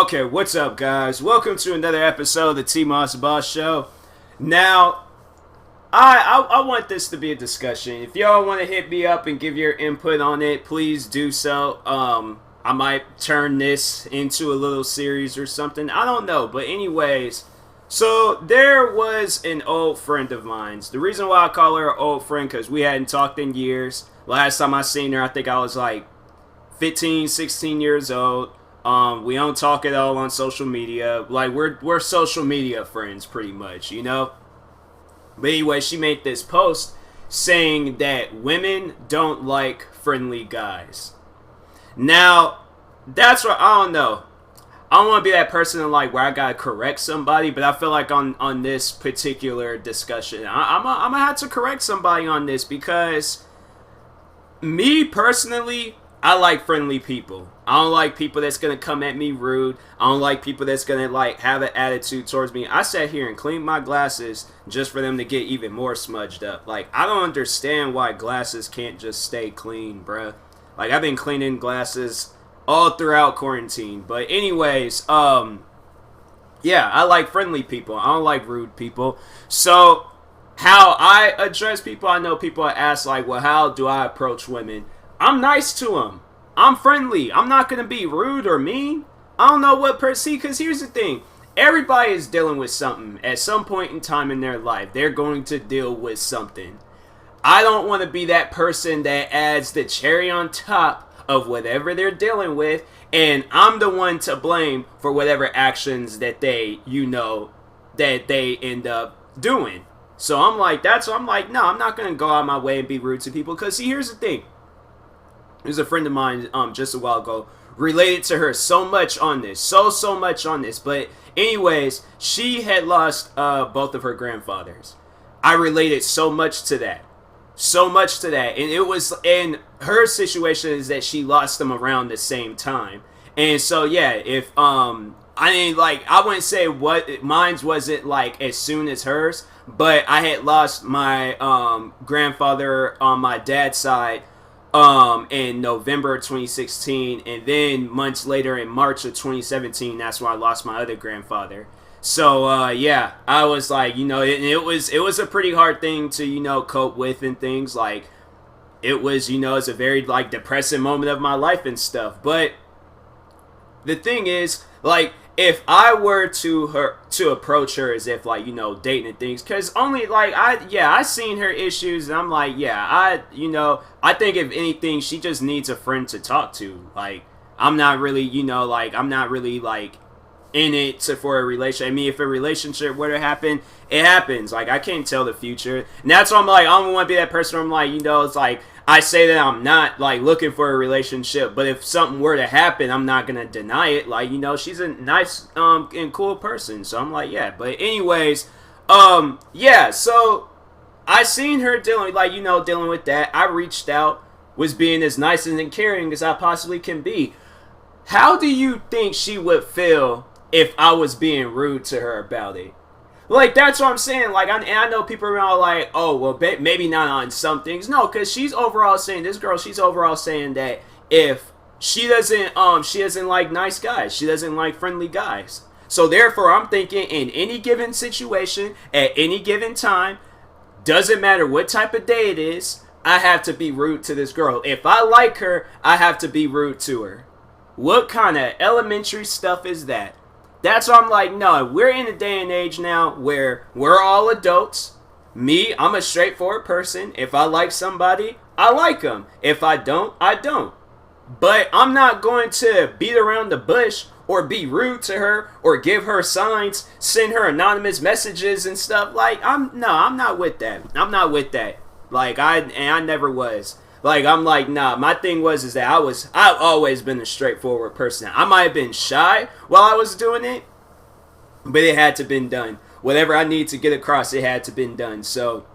Okay, what's up, guys? Welcome to another episode of the TMossBoss show. Now, I want this to be a discussion. If y'all want to hit me up and give your input on it, please do so. I might turn this into a little series or something. I don't know, but anyways, so there was an old friend of mine's. The reason why I call her an old friend because we hadn't talked in years. Last time I seen her, I think I was like 15, 16 years old. We don't talk at all on social media. Like, we're social media friends, pretty much, you know? But anyway, she made this post saying that women don't like friendly guys. Now, that's what, I don't know. I don't want to be that person like where I gotta correct somebody, but I feel like on this particular discussion, I'm gonna have to correct somebody on this because me personally, I like friendly people. I don't like people that's gonna come at me rude. I don't like people that's gonna like have an attitude towards me. I sat here and cleaned my glasses just for them to get even more smudged up. Like, I don't understand why glasses can't just stay clean, bruh. Like, I've been cleaning glasses all throughout quarantine. But anyways, yeah, I like friendly people. I don't like rude people. So, how I address people, I know people ask like, well, how do I approach women? I'm nice to them. I'm friendly. I'm not going to be rude or mean. I don't know what see, because here's the thing. Everybody is dealing with something at some point in time in their life. They're going to deal with something. I don't want to be that person that adds the cherry on top of whatever they're dealing with, and I'm the one to blame for whatever actions that they, that they end up doing. So I'm like, no, I'm not going to go out of my way and be rude to people, because see, here's the thing. There's a friend of mine just a while ago related to her so much on this, so much on this. But anyways, she had lost both of her grandfathers. I related so much to that, and it was, and her situation is that she lost them around the same time. And so yeah, if I mean, like, I wouldn't say what mine's wasn't like as soon as hers, but I had lost my grandfather on my dad's side in November of 2016, and then months later in March of 2017, that's when I lost my other grandfather. So yeah, I was like, it was a pretty hard thing to cope with and things. Like, it was, it's a very like depressing moment of my life and stuff. But the thing is, like, if I were to approach her as if like, dating and things, because only like I seen her issues, and I'm like, yeah, I think if anything, she just needs a friend to talk to. Like, I'm not really, I'm not really like in it for a relationship. I mean, if a relationship were to happen, it happens. Like, I can't tell the future, and that's why I'm like, I don't want to be that person where I'm like, it's like, I say that I'm not like looking for a relationship, but if something were to happen, I'm not gonna deny it. Like, she's a nice and cool person, so I'm like, yeah. But anyways, yeah. So I seen her dealing with that. I reached out, was being as nice and caring as I possibly can be. How do you think she would feel if I was being rude to her about it? Like, that's what I'm saying. Like, I know people are all like, oh, well, maybe not on some things. No, because she's overall saying that if she doesn't like nice guys. She doesn't like friendly guys. So therefore, I'm thinking in any given situation, at any given time, doesn't matter what type of day it is, I have to be rude to this girl. If I like her, I have to be rude to her. What kind of elementary stuff is that? That's why I'm like, no, we're in a day and age now where we're all adults. Me, I'm a straightforward person. If I like somebody, I like them. If I don't, I don't. But I'm not going to beat around the bush or be rude to her or give her signs, send her anonymous messages and stuff. Like, I'm not with that. I'm not with that. Like, I never was. Like, I'm like, nah, my thing is that I've always been a straightforward person. I might have been shy while I was doing it, but it had to been done. Whatever I need to get across, it had to been done. So,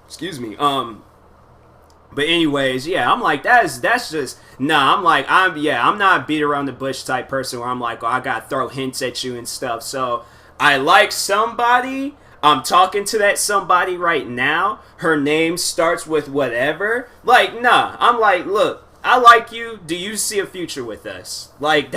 excuse me. But anyways, yeah, I'm like, that's just, nah, I'm not beat around the bush type person where I'm like, oh, I gotta throw hints at you and stuff. So, I like somebody. I'm talking to that somebody right now. Her name starts with whatever. Like, nah. I'm like, look, I like you. Do you see a future with us? Like,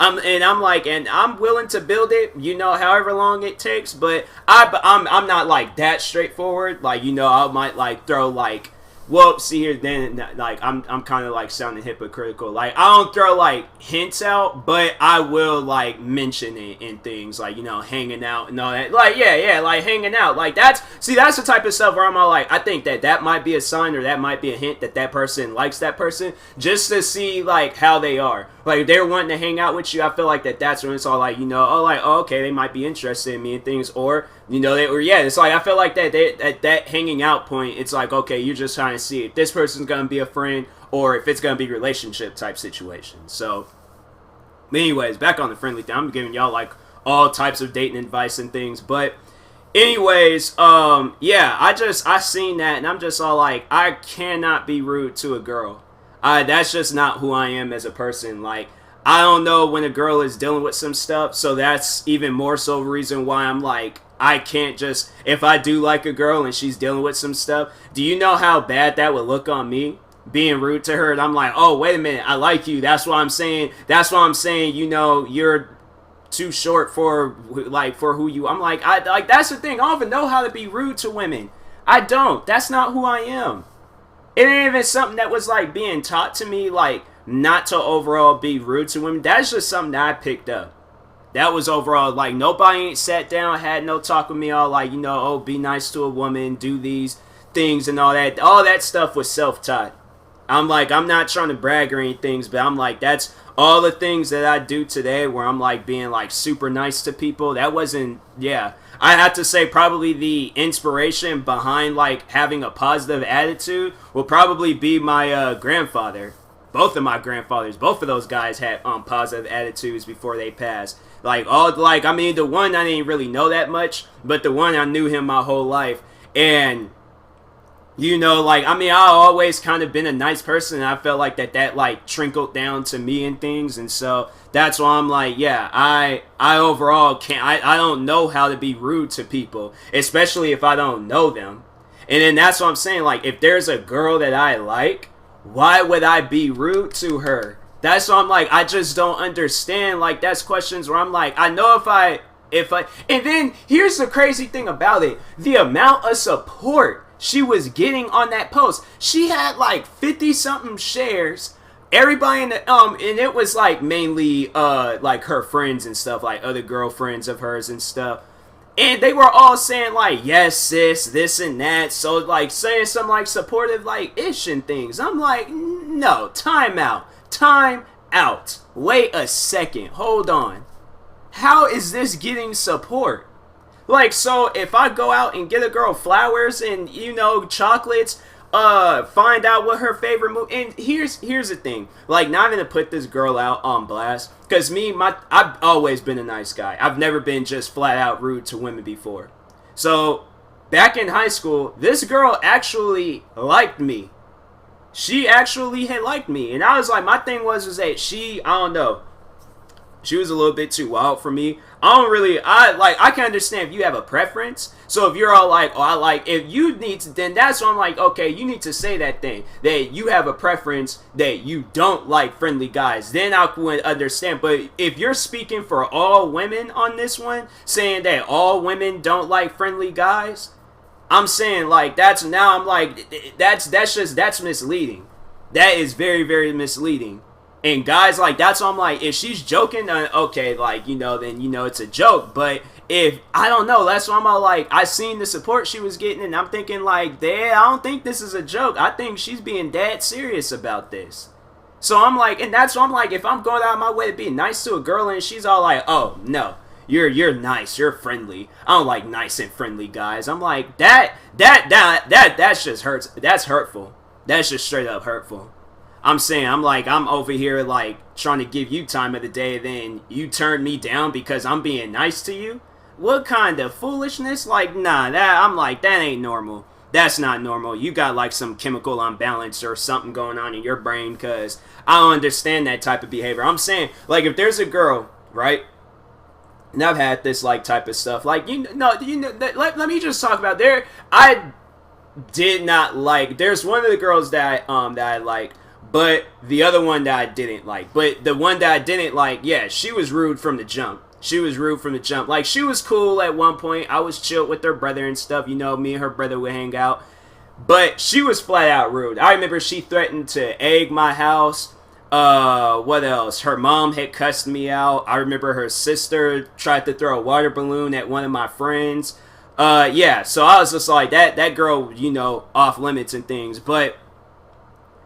I'm like, and I'm willing to build it, however long it takes. But I'm not like that straightforward. Like, I might like throw like, well, see here, then like I'm kind of like sounding hypocritical. Like, I don't throw like hints out, but I will like mention it in things like, hanging out and all that. Like, yeah, like hanging out. Like, that's the type of stuff where I'm all like, I think that might be a sign, or that might be a hint that person likes that person, just to see like how they are. Like, if they're wanting to hang out with you, I feel like that's when it's all like, okay, they might be interested in me and things, or it's like, I feel like that at that hanging out point, it's like, okay, you're just trying to see if this person's gonna be a friend or if it's gonna be relationship type situation. So, anyways, back on the friendly thing, I'm giving y'all like all types of dating advice and things, but anyways, I seen that and I'm just all like, I cannot be rude to a girl. That's just not who I am as a person. Like, I don't know when a girl is dealing with some stuff, so that's even more so a reason why I'm like, I can't just, if I do like a girl and she's dealing with some stuff, do you know how bad that would look on me? Being rude to her, and I'm like, oh, wait a minute, I like you. That's why I'm saying, you're too short for who you, I'm like, that's the thing, I don't even know how to be rude to women. I don't. That's not who I am. It ain't even something that was like being taught to me, like, not to overall be rude to women. That's just something that I picked up. That was overall, like, nobody ain't sat down, had no talk with me, all like, be nice to a woman, do these things and all that. All that stuff was self-taught. I'm like, I'm not trying to brag or anything, but I'm like, that's all the things that I do today where I'm like being like super nice to people. That wasn't, I have to say probably the inspiration behind like having a positive attitude will probably be my grandfather. Both of my grandfathers, both of those guys had positive attitudes before they passed. The one I didn't really know that much, but the one I knew him my whole life. And I've always kind of been a nice person, and I felt like that like trickled down to me and things, and so that's why I'm like, I overall can't, I don't know how to be rude to people, especially if I don't know them. And then that's what I'm saying, like, if there's a girl that I like, why would I be rude to her? That's why I'm like, I just don't understand. Like, that's questions where I'm like, I know if I, and then here's the crazy thing about it, the amount of support she was getting on that post. She had like 50 something shares. Everybody in the and it was like mainly like her friends and stuff, like other girlfriends of hers and stuff. And they were all saying like, yes sis, this and that. So like saying some like supportive like ish and things. I'm like, no, time out. Wait a second. Hold on. How is this getting support? Like, so if I go out and get a girl flowers and, chocolates, find out what her favorite movie, and here's the thing, like, not even to put this girl out on blast, because I've always been a nice guy. I've never been just flat out rude to women before. So, back in high school, this girl actually liked me. She actually had liked me, and I was like, my thing was that I don't know, she was a little bit too wild for me. I can understand if you have a preference. So if you're all like, if you need to, then that's when I'm like, okay, you need to say that thing, that you have a preference that you don't like friendly guys. Then I would understand. But if you're speaking for all women on this one, saying that all women don't like friendly guys, I'm saying like, that's misleading. That is very, very misleading. And guys, like, that's why I'm like, if she's joking, okay, like, then, it's a joke. But if, I don't know, that's why I'm all like, I seen the support she was getting, and I'm thinking, like, I don't think this is a joke. I think she's being dead serious about this. So I'm like, and that's why I'm like, if I'm going out of my way to be nice to a girl, and she's all like, oh, no, you're nice, you're friendly. I don't like nice and friendly guys. I'm like, that just hurts. That's hurtful. That's just straight up hurtful. I'm saying, I'm over here, like, trying to give you time of the day, then you turn me down because I'm being nice to you? What kind of foolishness? Like, nah, that ain't normal. That's not normal. You got, like, some chemical imbalance or something going on in your brain, because I don't understand that type of behavior. I'm saying, like, if there's a girl, right, and I've had this, like, type of stuff, like, let me just talk about I did not like, there's one of the girls that I liked, but the other one that I didn't like. But the one that I didn't like, yeah, she was rude from the jump. She was rude from the jump. Like, she was cool at one point. I was chilled with her brother and stuff. You know, me and her brother would hang out. But she was flat out rude. I remember she threatened to egg my house. What else? Her mom had cussed me out. I remember her sister tried to throw a water balloon at one of my friends. Yeah, so I was just like, that girl, you know, off limits and things. But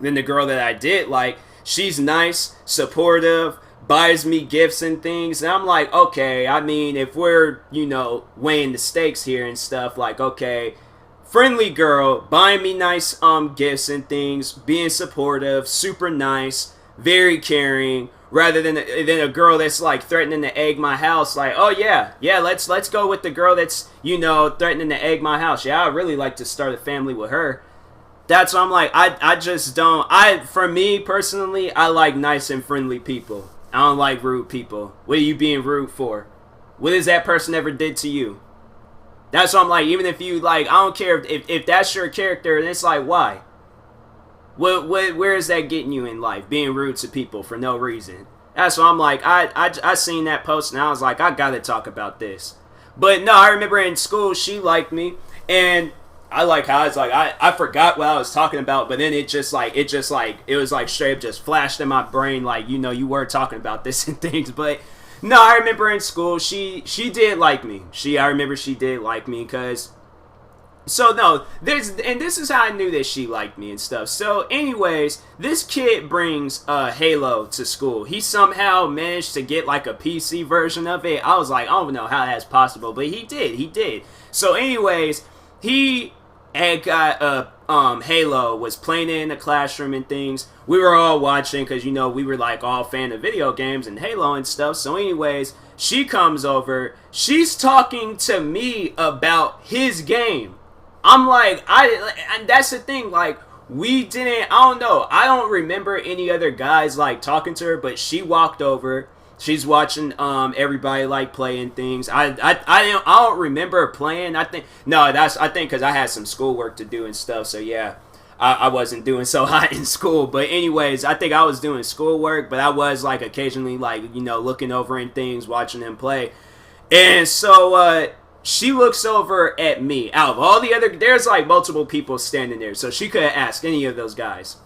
then the girl that I did like, she's nice, supportive, buys me gifts and things, and I'm like, okay, I mean, if we're, you know, weighing the stakes here and stuff, like, okay, friendly girl, buying me nice gifts and things, being supportive, super nice, very caring, rather than a girl that's like threatening to egg my house. Like, oh yeah, let's go with the girl that's, you know, threatening to egg my house. Yeah, I really like to start a family with her. That's why I'm like, I just don't, for me personally, I like nice and friendly people. I don't like rude people. What are you being rude for? What has that person ever did to you? That's why I'm like, even if you like, I don't care if that's your character, and it's like, why? Where is that getting you in life? Being rude to people for no reason. That's why I'm like, I seen that post and I was like, I gotta talk about this. But no, I remember in school she liked me, and I like how it's like I forgot what I was talking about, but then it was like straight up just flashed in my brain, like, you know, you were talking about this and things. But no, I remember in school she did like me. I remember she did like me, because so no, this is how I knew that she liked me and stuff. So anyways, this kid brings Halo to school. He somehow managed to get like a PC version of it. I was like, I don't know how that's possible, but he did. So anyways, he had got Halo, was playing it in the classroom and things. We were all watching because, you know, we were like all fan of video games and Halo and stuff. So anyways, she comes over, she's talking to me about his game. I'm like, and that's the thing, like, we didn't, I don't know, I don't remember any other guys like talking to her, but she walked over. She's watching everybody like playing things. I don't remember playing. I think because I had some schoolwork to do and stuff. So yeah, I wasn't doing so hot in school. But anyways, I think I was doing schoolwork, but I was like occasionally like, you know, looking over and things, watching them play. And so she looks over at me. Out of all the other, there's like multiple people standing there, so she could have asked any of those guys.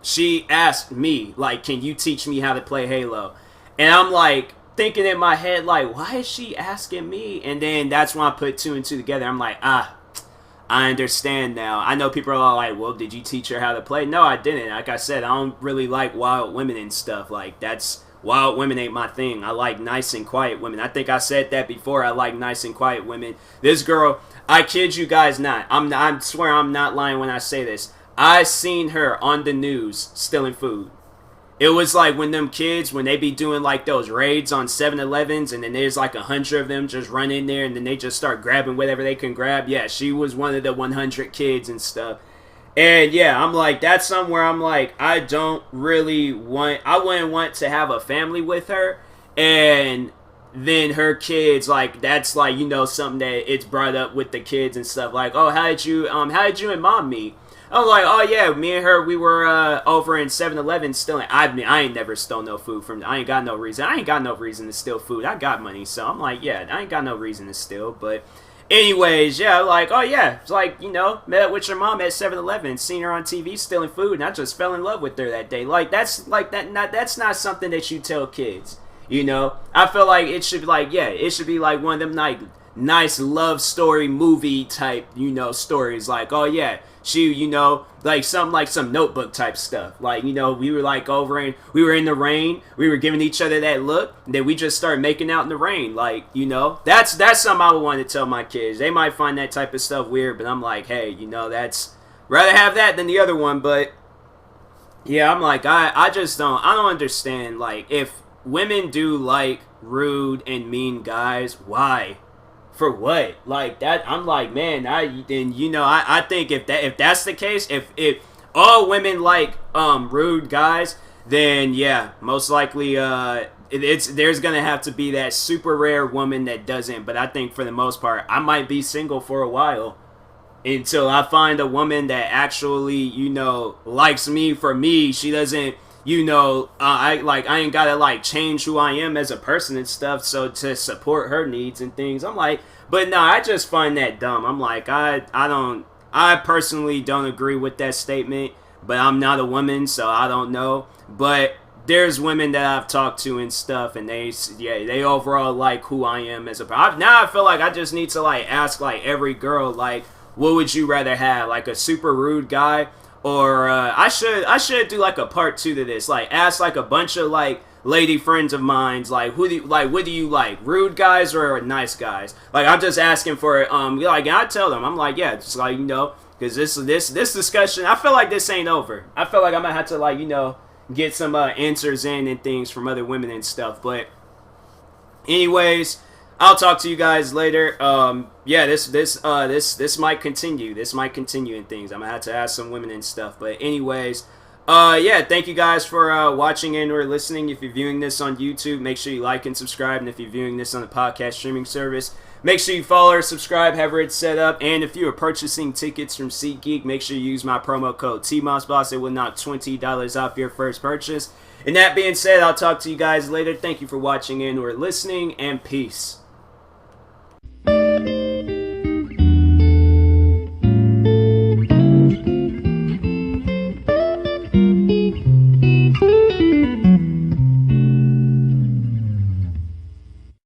She asked me, like, can you teach me how to play Halo? And I'm like thinking in my head, like, why is she asking me? And then that's when I put two and two together. I'm like, I understand now. I know people are all like, well, did you teach her how to play? No, I didn't. Like I said, I don't really like wild women and stuff. Like, wild women ain't my thing. I like nice and quiet women. I think I said that before. I like nice and quiet women. This girl, I kid you guys not. I swear I'm not lying when I say this. I seen her on the news stealing food. It was like when them kids, when they be doing like those raids on 7-Elevens, and then there's like 100 of them just run in there and then they just start grabbing whatever they can grab. Yeah, she was one of the 100 kids and stuff. And yeah, I'm like, that's somewhere I'm like, I wouldn't want to have a family with her. And then her kids, like, that's like, you know, something that it's brought up with the kids and stuff. Like, oh, how did you and mom meet? I was like, oh yeah, me and her, we were over in 7-Eleven stealing. I ain't never stole no food from. I ain't got no reason to steal food. I got money, so I'm like, yeah, I ain't got no reason to steal. But anyways, yeah, like, oh yeah, it's like, you know, met up with your mom at 7-Eleven, seen her on TV stealing food, and I just fell in love with her that day. Like, that's not something that you tell kids, you know. I feel like it should be like, yeah, it should be like one of them like nice love story movie type, you know, stories. Like, oh yeah, she, you know, like some Notebook type stuff. Like, you know, we were like we were in the rain, we were giving each other that look, and then we just started making out in the rain. Like, you know, that's something I would want to tell my kids. They might find that type of stuff weird, but I'm like, hey, you know, that's rather have that than the other one. But yeah, I'm like, I don't understand, like, if women do like rude and mean guys, why? For what? Like that, I'm like, man, I think if that's the case, if all women like rude guys, then yeah, most likely there's gonna have to be that super rare woman that doesn't. But I think for the most part, I might be single for a while. until I find a woman that actually, likes me for me. She doesn't, I ain't gotta like change who I am as a person and stuff. So to support her needs and things, I'm like, but no, I just find that dumb. I'm like, I personally don't agree with that statement. But I'm not a woman, so I don't know. But there's women that I've talked to and stuff, and they overall like who I am as a person. Now I feel like I just need to like ask like every girl like, what would you rather have, like a super rude guy, or I should do like a part 2 to this, like ask like a bunch of like lady friends of mine, like what do you like, rude guys or nice guys? Like I'm just asking for like I tell them, I'm like, yeah, just like because this discussion, I feel like this ain't over. I feel like I'm gonna have to like get some answers in and things from other women and stuff. But anyways, I'll talk to you guys later. Yeah, this might continue. This might continue in things. I'm gonna have to ask some women and stuff. But anyways, yeah, thank you guys for watching and or listening. If you're viewing this on YouTube, make sure you like and subscribe. And if you're viewing this on a podcast streaming service, make sure you follow or subscribe, however it's set up. And if you are purchasing tickets from SeatGeek, make sure you use my promo code TMossBoss. It will knock $20 off your first purchase. And that being said, I'll talk to you guys later. Thank you for watching and or listening, and peace.